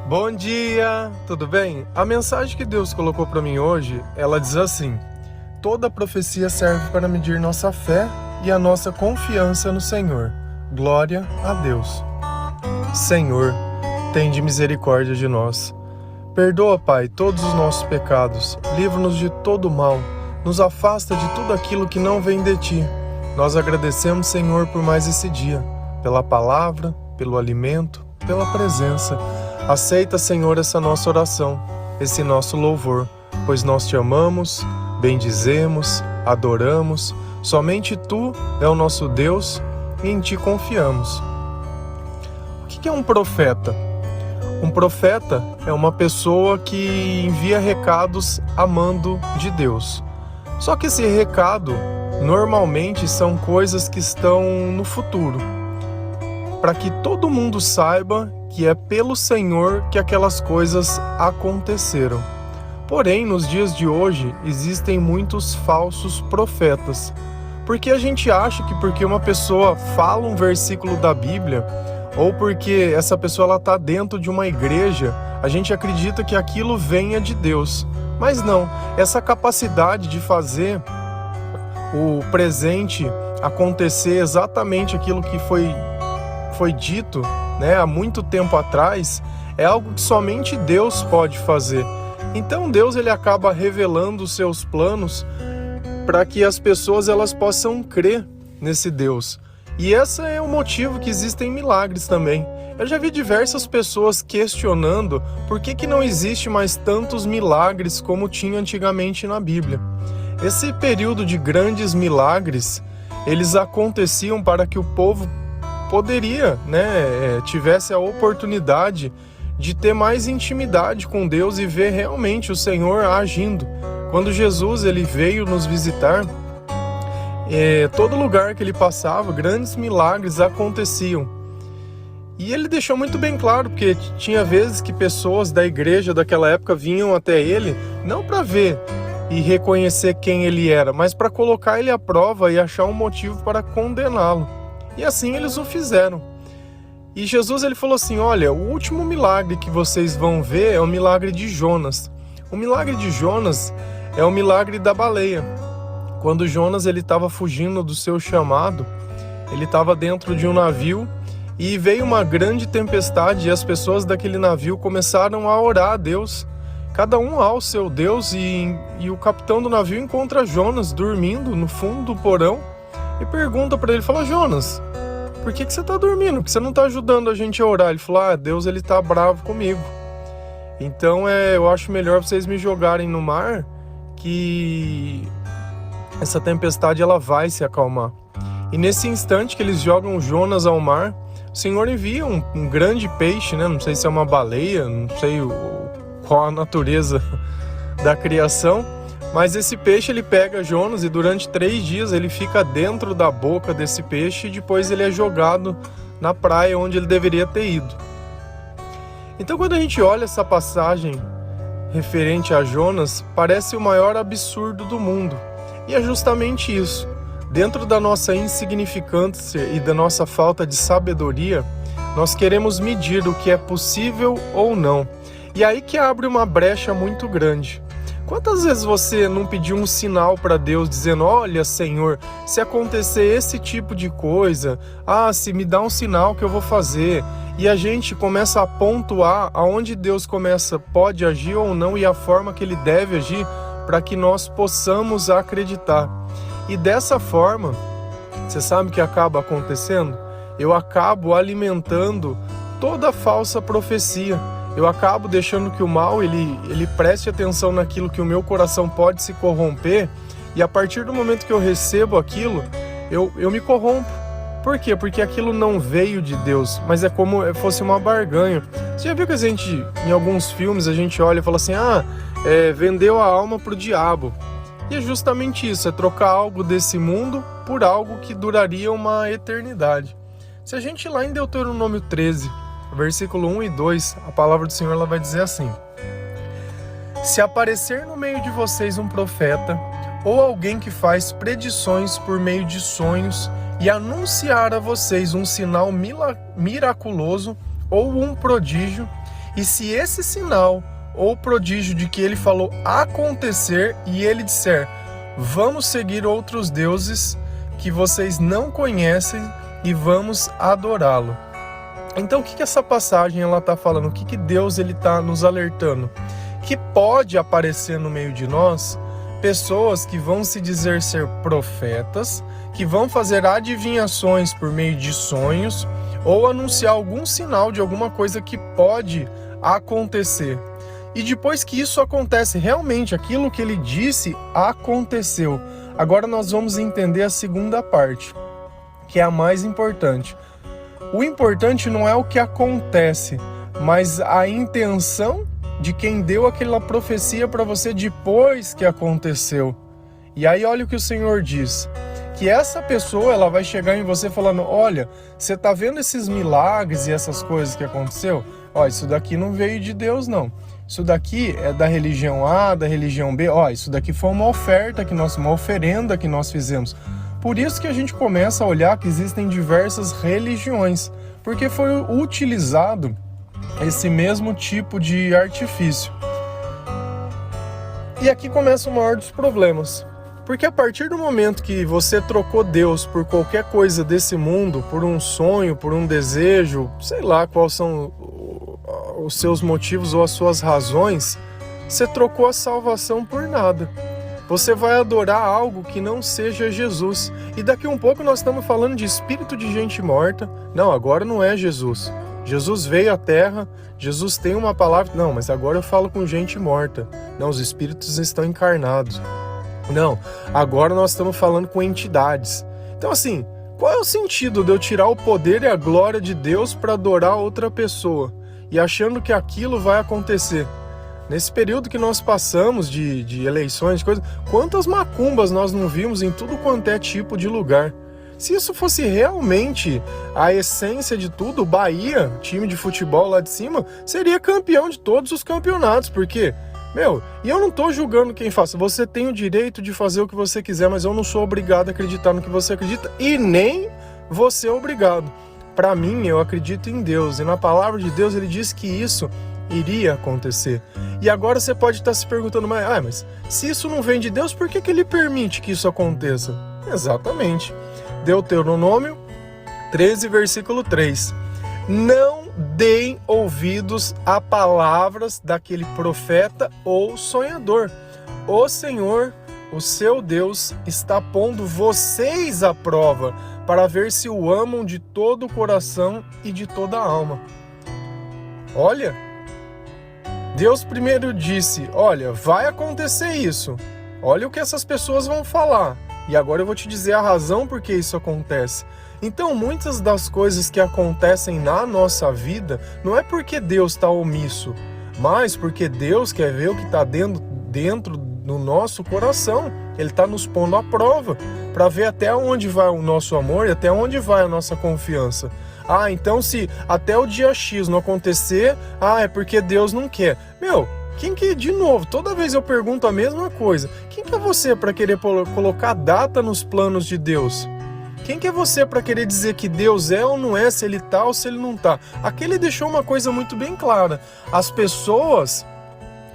Bom dia, tudo bem? A mensagem que Deus colocou para mim hoje, ela diz assim: toda profecia serve para medir nossa fé e a nossa confiança no Senhor. Glória a Deus. Senhor, tende misericórdia de nós. Perdoa, Pai, todos os nossos pecados. Livra-nos de todo mal. Nos afasta de tudo aquilo que não vem de Ti. Nós agradecemos, Senhor, por mais esse dia, pela palavra, pelo alimento, pela presença. Aceita, Senhor, essa nossa oração, esse nosso louvor, pois nós Te amamos, bendizemos, adoramos. Somente Tu é o nosso Deus e em Ti confiamos. O que é um profeta? Um profeta é uma pessoa que envia recados a mando de Deus. Só que esse recado, normalmente, são coisas que estão no futuro, para que todo mundo saiba que é pelo Senhor que aquelas coisas aconteceram. Porém, nos dias de hoje, existem muitos falsos profetas, porque a gente acha que porque uma pessoa fala um versículo da Bíblia, ou porque essa pessoa está dentro de uma igreja, a gente acredita que aquilo venha de Deus. Mas não, essa capacidade de fazer o presente acontecer exatamente aquilo que foi dito, há muito tempo atrás, é algo que somente Deus pode fazer. Então Deus ele acaba revelando os seus planos para que as pessoas elas possam crer nesse Deus. E esse é o motivo que existem milagres também. Eu já vi diversas pessoas questionando por que não existe mais tantos milagres como tinha antigamente na Bíblia. Esse período de grandes milagres, eles aconteciam para que o povo poderia, tivesse a oportunidade de ter mais intimidade com Deus e ver realmente o Senhor agindo. Quando Jesus ele veio nos visitar, todo lugar que ele passava, grandes milagres aconteciam. E ele deixou muito bem claro, porque tinha vezes que pessoas da igreja daquela época vinham até ele, não para ver e reconhecer quem ele era, mas para colocar ele à prova e achar um motivo para condená-lo. E assim eles o fizeram. E Jesus ele falou assim: olha, o último milagre que vocês vão ver é o milagre de Jonas. O milagre de Jonas é o milagre da baleia. Quando Jonas ele estava fugindo do seu chamado, ele estava dentro de um navio e veio uma grande tempestade e as pessoas daquele navio começaram a orar a Deus, cada um ao seu Deus, e o capitão do navio encontra Jonas dormindo no fundo do porão e pergunta para ele, fala: Jonas, por que você está dormindo? Por que você não está ajudando a gente a orar? Ele falou: Deus ele está bravo comigo. Então eu acho melhor vocês me jogarem no mar, que essa tempestade ela vai se acalmar. E nesse instante que eles jogam Jonas ao mar, o Senhor envia um grande peixe, não sei se é uma baleia, não sei qual a natureza da criação, mas esse peixe ele pega Jonas e durante 3 dias ele fica dentro da boca desse peixe e depois ele é jogado na praia onde ele deveria ter ido. Então quando a gente olha essa passagem referente a Jonas, parece o maior absurdo do mundo. E é justamente isso. Dentro da nossa insignificância e da nossa falta de sabedoria, nós queremos medir o que é possível ou não. E aí que abre uma brecha muito grande. Quantas vezes você não pediu um sinal para Deus dizendo: olha, Senhor, se acontecer esse tipo de coisa, se me dá um sinal que eu vou fazer. E a gente começa a pontuar aonde Deus pode agir ou não e a forma que Ele deve agir para que nós possamos acreditar. E dessa forma, você sabe o que acaba acontecendo? Eu acabo alimentando toda a falsa profecia. Eu acabo deixando que o mal ele preste atenção naquilo que o meu coração pode se corromper, e a partir do momento que eu recebo aquilo, eu me corrompo. Por quê? Porque aquilo não veio de Deus, mas é como se fosse uma barganha. Você já viu que a gente, em alguns filmes, a gente olha e fala assim: vendeu a alma pro diabo. E é justamente isso, é trocar algo desse mundo por algo que duraria uma eternidade. Se a gente ir lá em Deuteronômio 13, versículo 1 e 2, a palavra do Senhor ela vai dizer assim: se aparecer no meio de vocês um profeta, ou alguém que faz predições por meio de sonhos, e anunciar a vocês um sinal miraculoso ou um prodígio, E se esse sinal ou prodígio de que ele falou acontecer e ele disser, vamos seguir outros deuses que vocês não conhecem e vamos adorá-lo. Então o que essa passagem ela está falando? O que Deus está nos alertando? Que pode aparecer no meio de nós pessoas que vão se dizer ser profetas, que vão fazer adivinhações por meio de sonhos ou anunciar algum sinal de alguma coisa que pode acontecer. E depois que isso acontece, realmente aquilo que ele disse aconteceu. Agora nós vamos entender a segunda parte, que é a mais importante. O importante não é o que acontece, mas a intenção de quem deu aquela profecia para você depois que aconteceu. E aí olha o que o Senhor diz, que essa pessoa ela vai chegar em você falando, olha, você tá vendo esses milagres e essas coisas que aconteceu? Ó, isso daqui não veio de Deus não. Isso daqui é da religião A, da religião B. Ó, isso daqui foi uma oferenda que nós fizemos. Por isso que a gente começa a olhar que existem diversas religiões, porque foi utilizado esse mesmo tipo de artifício. E aqui começa o maior dos problemas, porque a partir do momento que você trocou Deus por qualquer coisa desse mundo, por um sonho, por um desejo, sei lá quais são os seus motivos ou as suas razões, você trocou a salvação por nada. Você vai adorar algo que não seja Jesus. E daqui um pouco nós estamos falando de espírito de gente morta. Não, agora não é Jesus. Jesus veio à Terra, Jesus tem uma palavra. Não, mas agora eu falo com gente morta. Não, os espíritos estão encarnados. Não, agora nós estamos falando com entidades. Então assim, qual é o sentido de eu tirar o poder e a glória de Deus para adorar outra pessoa? E achando que aquilo vai acontecer? Nesse período que nós passamos de eleições, de coisas, quantas macumbas nós não vimos em tudo quanto é tipo de lugar? Se isso fosse realmente a essência de tudo, o Bahia, time de futebol lá de cima, seria campeão de todos os campeonatos, porque, e eu não tô julgando quem faça, você tem o direito de fazer o que você quiser, mas eu não sou obrigado a acreditar no que você acredita, e nem você é obrigado. Para mim, eu acredito em Deus, e na palavra de Deus ele diz que isso iria acontecer. E agora você pode estar se perguntando, mas se isso não vem de Deus, por que ele permite que isso aconteça? Exatamente. Deuteronômio 13, versículo 3. Não deem ouvidos a palavras daquele profeta ou sonhador. O Senhor, o seu Deus, está pondo vocês à prova para ver se o amam de todo o coração e de toda a alma. Olha, Deus primeiro disse, olha, vai acontecer isso. Olha o que essas pessoas vão falar. E agora eu vou te dizer a razão por que isso acontece. Então, muitas das coisas que acontecem na nossa vida, não é porque Deus está omisso, mas porque Deus quer ver o que está dentro do nosso coração. Ele está nos pondo à prova, para ver até onde vai o nosso amor e até onde vai a nossa confiança. Então se até o dia X não acontecer, é porque Deus não quer. Quem que, de novo, toda vez eu pergunto a mesma coisa. Quem que é você para querer colocar data nos planos de Deus? Quem que é você para querer dizer que Deus é ou não é, se ele tá ou se ele não tá? Aqui ele deixou uma coisa muito bem clara. As pessoas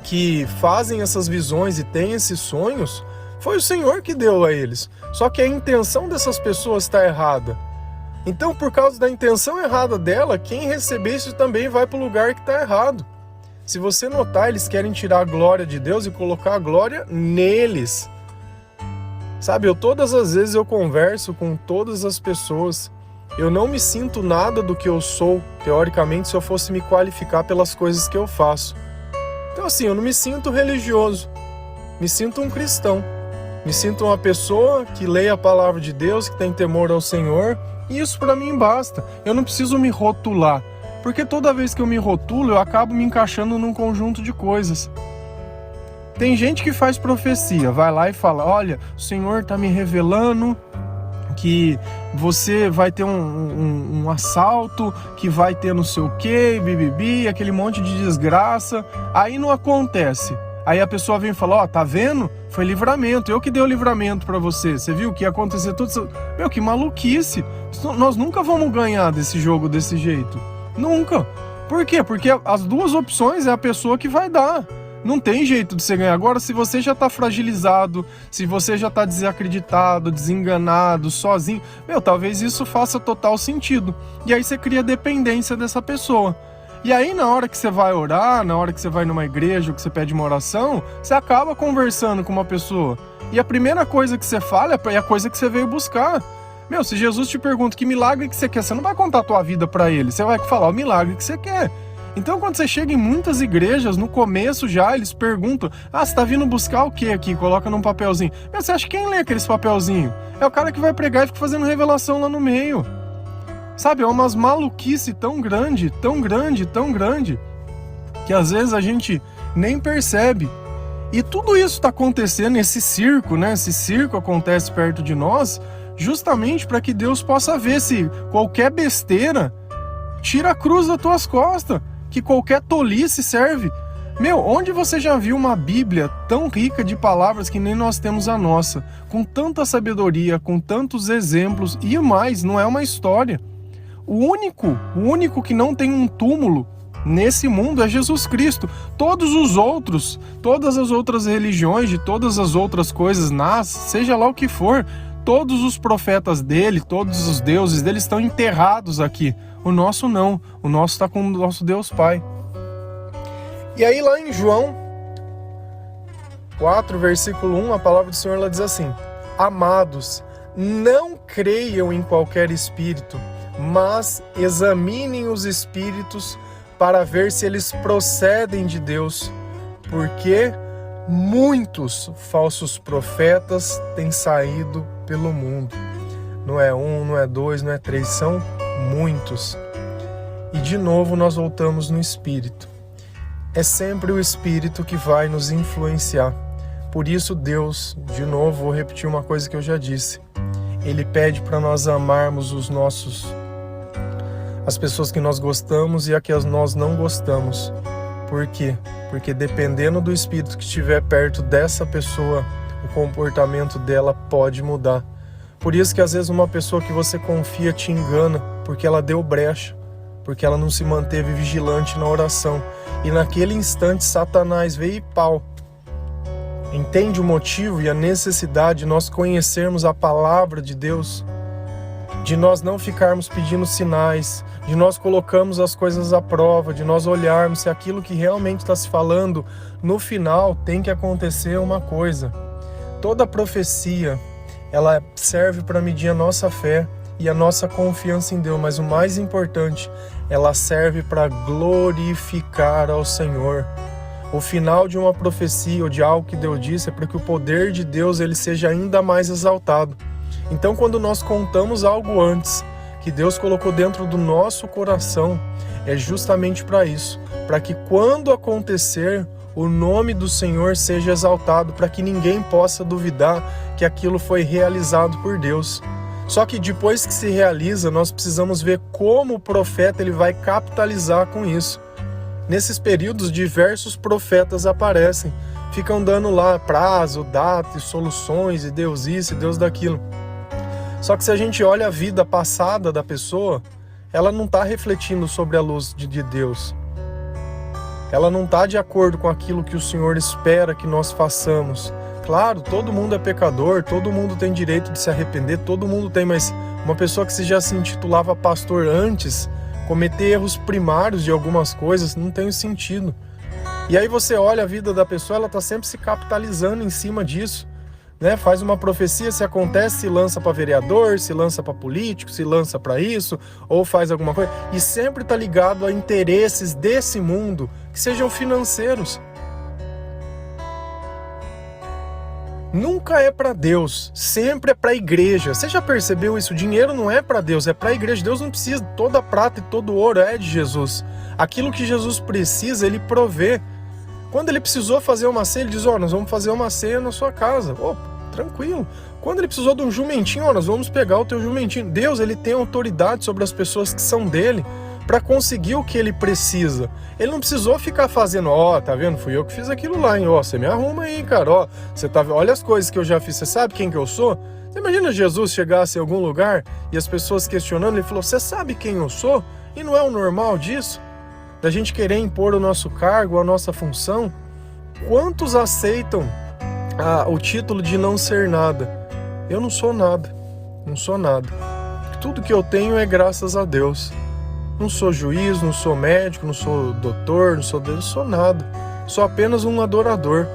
que fazem essas visões e têm esses sonhos, foi o Senhor que deu a eles. Só que a intenção dessas pessoas está errada. Então, por causa da intenção errada dela, quem receber isso também vai para o lugar que está errado. Se você notar, eles querem tirar a glória de Deus e colocar a glória neles. Sabe, todas as vezes eu converso com todas as pessoas. Eu não me sinto nada do que eu sou, teoricamente, se eu fosse me qualificar pelas coisas que eu faço. Então assim, eu não me sinto religioso. Me sinto um cristão. Me sinto uma pessoa que lê a palavra de Deus, que tem temor ao Senhor. E isso para mim basta. Eu não preciso me rotular. Porque toda vez que eu me rotulo, eu acabo me encaixando num conjunto de coisas. Tem gente que faz profecia, vai lá e fala, olha, o Senhor está me revelando que você vai ter um assalto, que vai ter não sei o que, bibibi, aquele monte de desgraça. Aí não acontece. Aí a pessoa vem e fala, tá vendo? Foi livramento, eu que dei o livramento pra você. Você viu que ia acontecer tudo isso? Que maluquice. Nós nunca vamos ganhar desse jogo desse jeito. Nunca. Por quê? Porque as duas opções é a pessoa que vai dar. Não tem jeito de você ganhar. Agora, se você já tá fragilizado, se você já tá desacreditado, desenganado, sozinho, talvez isso faça total sentido. E aí você cria dependência dessa pessoa. E aí, na hora que você vai orar, na hora que você vai numa igreja ou que você pede uma oração, você acaba conversando com uma pessoa. E a primeira coisa que você fala é a coisa que você veio buscar. Se Jesus te pergunta que milagre que você quer, você não vai contar a tua vida para ele, você vai falar o milagre que você quer. Então, quando você chega em muitas igrejas, no começo já, eles perguntam, você tá vindo buscar o que aqui? Coloca num papelzinho. Você acha que quem lê aqueles papelzinhos? É o cara que vai pregar e fica fazendo revelação lá no meio. Sabe, é umas maluquice tão grande, que às vezes a gente nem percebe. E tudo isso está acontecendo, esse circo, né? Esse circo acontece perto de nós, justamente para que Deus possa ver se qualquer besteira tira a cruz das tuas costas, que qualquer tolice serve. Onde você já viu uma Bíblia tão rica de palavras que nem nós temos a nossa, com tanta sabedoria, com tantos exemplos e mais, não é uma história. O único que não tem um túmulo nesse mundo é Jesus Cristo. Todos os outros, todas as outras religiões, de todas as outras coisas, seja lá o que for, todos os profetas dele, todos os deuses dele estão enterrados aqui. O nosso não, o nosso está com o nosso Deus Pai. E aí lá em João 4, versículo 1, a palavra do Senhor ela diz assim: Amados, não creiam em qualquer espírito, mas examinem os espíritos para ver se eles procedem de Deus, porque muitos falsos profetas têm saído pelo mundo. Não é um, não é dois, não é três, são muitos. E de novo nós voltamos no Espírito. É sempre o Espírito que vai nos influenciar. Por isso Deus, de novo, vou repetir uma coisa que eu já disse, Ele pede para nós amarmos as pessoas que nós gostamos e a que nós não gostamos. Por quê? Porque dependendo do Espírito que estiver perto dessa pessoa, o comportamento dela pode mudar. Por isso que às vezes uma pessoa que você confia te engana, porque ela deu brecha, porque ela não se manteve vigilante na oração. E naquele instante Satanás veio e pau. Entende o motivo e a necessidade de nós conhecermos a palavra de Deus? De nós não ficarmos pedindo sinais, de nós colocarmos as coisas à prova, de nós olharmos se aquilo que realmente está se falando, no final tem que acontecer uma coisa. Toda profecia, ela serve para medir a nossa fé e a nossa confiança em Deus, mas o mais importante, ela serve para glorificar ao Senhor. O final de uma profecia ou de algo que Deus disse é para que o poder de Deus ele seja ainda mais exaltado. Então, quando nós contamos algo antes, que Deus colocou dentro do nosso coração, é justamente para isso, para que quando acontecer, o nome do Senhor seja exaltado, para que ninguém possa duvidar que aquilo foi realizado por Deus. Só que depois que se realiza, nós precisamos ver como o profeta ele vai capitalizar com isso. Nesses períodos, diversos profetas aparecem, ficam dando lá prazo, data e soluções, e Deus isso e Deus daquilo. Só que se a gente olha a vida passada da pessoa, ela não está refletindo sobre a luz de Deus. Ela não está de acordo com aquilo que o Senhor espera que nós façamos. Claro, todo mundo é pecador, todo mundo tem direito de se arrepender, todo mundo tem, mas uma pessoa que já se intitulava pastor antes, cometer erros primários de algumas coisas, não tem sentido. E aí você olha a vida da pessoa, ela está sempre se capitalizando em cima disso. Né? Faz uma profecia, se acontece, se lança para vereador, se lança para político, se lança para isso, ou faz alguma coisa. E sempre está ligado a interesses desse mundo, que sejam financeiros. Nunca é para Deus, sempre é para a igreja. Você já percebeu isso? O dinheiro não é para Deus, é para a igreja. Deus não precisa, toda a prata e todo o ouro é de Jesus. Aquilo que Jesus precisa, Ele provê. Quando Ele precisou fazer uma ceia, Ele diz, nós vamos fazer uma ceia na sua casa. Tranquilo. Quando Ele precisou de um jumentinho, nós vamos pegar o teu jumentinho. Deus, Ele tem autoridade sobre as pessoas que são dele para conseguir o que Ele precisa. Ele não precisou ficar fazendo, tá vendo? Fui eu que fiz aquilo lá, hein? Você me arruma aí, cara. Você tá... Olha as coisas que eu já fiz. Você sabe quem que eu sou? Você imagina Jesus chegasse em algum lugar e as pessoas questionando, Ele falou, você sabe quem eu sou? E não é o normal disso? da gente querer impor o nosso cargo, a nossa função, quantos aceitam o título de não ser nada? Eu não sou nada, não sou nada. Tudo que eu tenho é graças a Deus. Não sou juiz, não sou médico, não sou doutor, não sou nada. Sou apenas um adorador,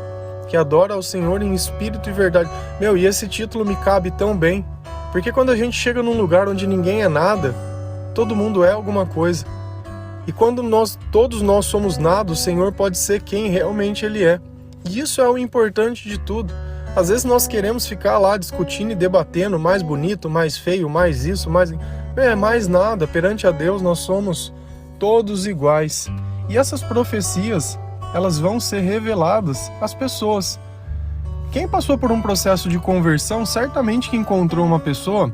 que adora ao Senhor em espírito e verdade. E esse título me cabe tão bem, porque quando a gente chega num lugar onde ninguém é nada, todo mundo é alguma coisa. E quando todos nós somos nada, o Senhor pode ser quem realmente Ele é. E isso é o importante de tudo. Às vezes nós queremos ficar lá discutindo e debatendo, mais bonito, mais feio, mais isso, mais nada. Perante a Deus nós somos todos iguais. E essas profecias, elas vão ser reveladas às pessoas. Quem passou por um processo de conversão, certamente que encontrou uma pessoa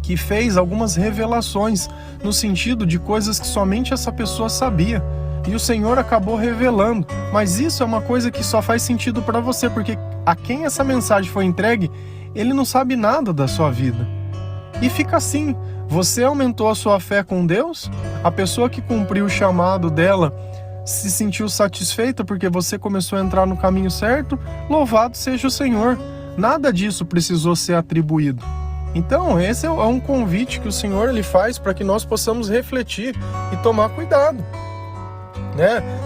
que fez algumas revelações, no sentido de coisas que somente essa pessoa sabia. E o Senhor acabou revelando. Mas isso é uma coisa que só faz sentido para você, porque a quem essa mensagem foi entregue, ele não sabe nada da sua vida. E fica assim, você aumentou a sua fé com Deus, a pessoa que cumpriu o chamado dela se sentiu satisfeita porque você começou a entrar no caminho certo, louvado seja o Senhor. Nada disso precisou ser atribuído. Então, esse é um convite que o Senhor ele faz para que nós possamos refletir e tomar cuidado.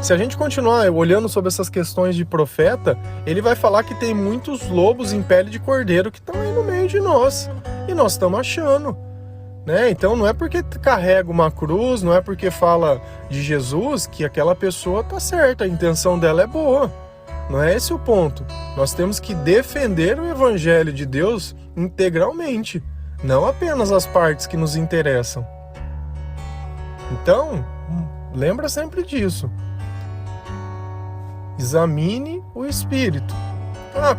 Se a gente continuar olhando sobre essas questões de profeta, ele vai falar que tem muitos lobos em pele de cordeiro que estão aí no meio de nós, e nós estamos achando, Então não é porque carrega uma cruz, não é porque fala de Jesus que aquela pessoa está certa, a intenção dela é boa. Não é esse o ponto. Nós temos que defender o Evangelho de Deus integralmente, não apenas as partes que nos interessam. Então, lembra sempre disso. Examine o Espírito.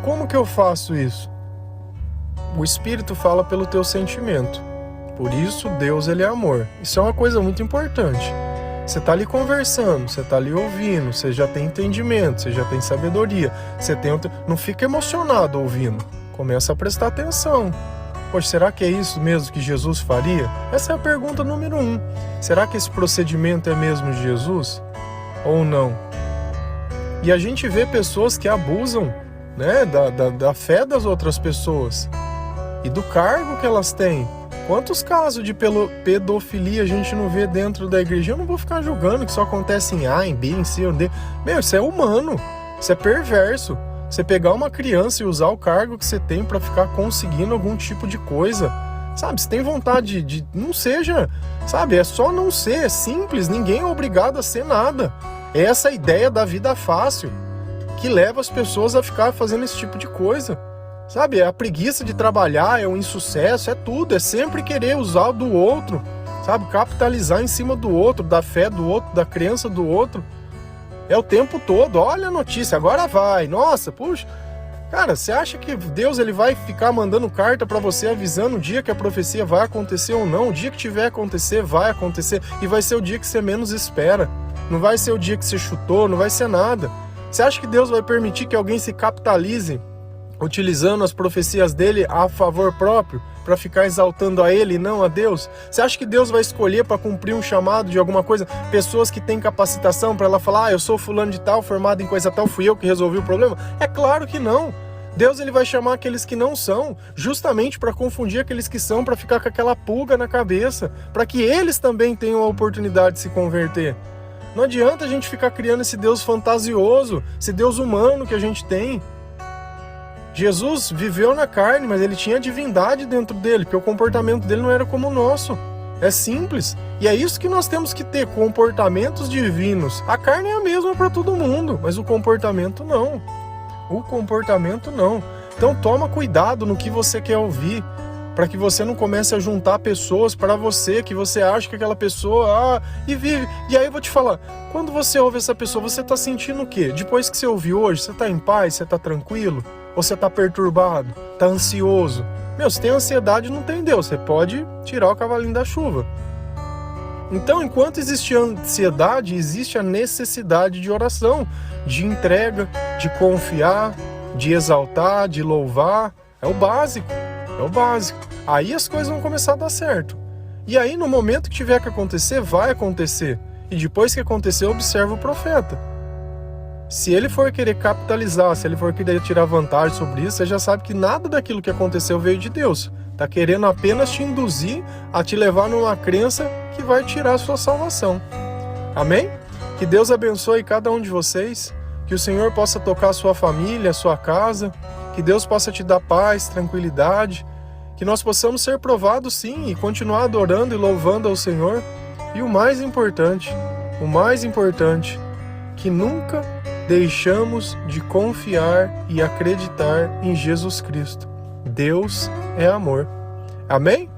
Como que eu faço isso? O Espírito fala pelo teu sentimento. Por isso, Deus ele é amor. Isso é uma coisa muito importante. Você está ali conversando, você está ali ouvindo, você já tem entendimento, você já tem sabedoria, não fica emocionado ouvindo. Começa a prestar atenção. Poxa, será que é isso mesmo que Jesus faria? Essa é a pergunta número 1. Será que esse procedimento é mesmo de Jesus? Ou não? E a gente vê pessoas que abusam, da fé das outras pessoas e do cargo que elas têm. Quantos casos de pedofilia a gente não vê dentro da igreja? Eu não vou ficar julgando que só acontece em A, em B, em C, em D. Isso é humano, isso é perverso. Você pegar uma criança e usar o cargo que você tem para ficar conseguindo algum tipo de coisa, se tem vontade de não seja, é só não ser, é simples, ninguém é obrigado a ser nada. É essa ideia da vida fácil que leva as pessoas a ficar fazendo esse tipo de coisa. É a preguiça de trabalhar, é o insucesso, é tudo, é sempre querer usar do outro, capitalizar em cima do outro, da fé do outro, da crença do outro. É o tempo todo, olha a notícia, agora vai, nossa, puxa. Cara, você acha que Deus ele vai ficar mandando carta para você avisando o dia que a profecia vai acontecer ou não? O dia que tiver acontecer, vai acontecer, e vai ser o dia que você menos espera. Não vai ser o dia que você chutou, não vai ser nada. Você acha que Deus vai permitir que alguém se capitalize utilizando as profecias dele a favor próprio, para ficar exaltando a ele e não a Deus? Você acha que Deus vai escolher para cumprir um chamado de alguma coisa, pessoas que têm capacitação para ela falar, eu sou fulano de tal, formado em coisa tal, fui eu que resolvi o problema? É claro que não. Deus ele vai chamar aqueles que não são, justamente para confundir aqueles que são, para ficar com aquela pulga na cabeça, para que eles também tenham a oportunidade de se converter. Não adianta a gente ficar criando esse Deus fantasioso, esse Deus humano que a gente tem. Jesus viveu na carne, mas ele tinha divindade dentro dele, porque o comportamento dele não era como o nosso. É simples. E é isso que nós temos que ter, comportamentos divinos. A carne é a mesma para todo mundo, mas o comportamento não. O comportamento não. Então toma cuidado no que você quer ouvir, para que você não comece a juntar pessoas para você, que você acha que aquela pessoa e vive. E aí eu vou te falar, quando você ouve essa pessoa, você está sentindo o quê? Depois que você ouviu hoje, você está em paz, você está tranquilo? Ou você está perturbado, está ansioso? Se tem ansiedade, não tem Deus. Você pode tirar o cavalinho da chuva. Então, enquanto existe ansiedade, existe a necessidade de oração, de entrega, de confiar, de exaltar, de louvar. É o básico. É o básico. Aí as coisas vão começar a dar certo. E aí, no momento que tiver que acontecer, vai acontecer. e depois que aconteceu, observa o profeta. Se ele for querer capitalizar, se ele for querer tirar vantagem sobre isso, você já sabe que nada daquilo que aconteceu veio de Deus. Está querendo apenas te induzir a te levar numa crença que vai tirar a sua salvação. Amém? Que Deus abençoe cada um de vocês, que o Senhor possa tocar a sua família, a sua casa, que Deus possa te dar paz, tranquilidade, que nós possamos ser provados sim e continuar adorando e louvando ao Senhor. E o mais importante, que nunca deixamos de confiar e acreditar em Jesus Cristo. Deus é amor. Amém?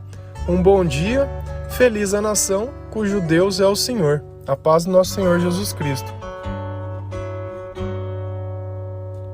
Um bom dia, feliz a nação cujo Deus é o Senhor. A paz do nosso Senhor Jesus Cristo.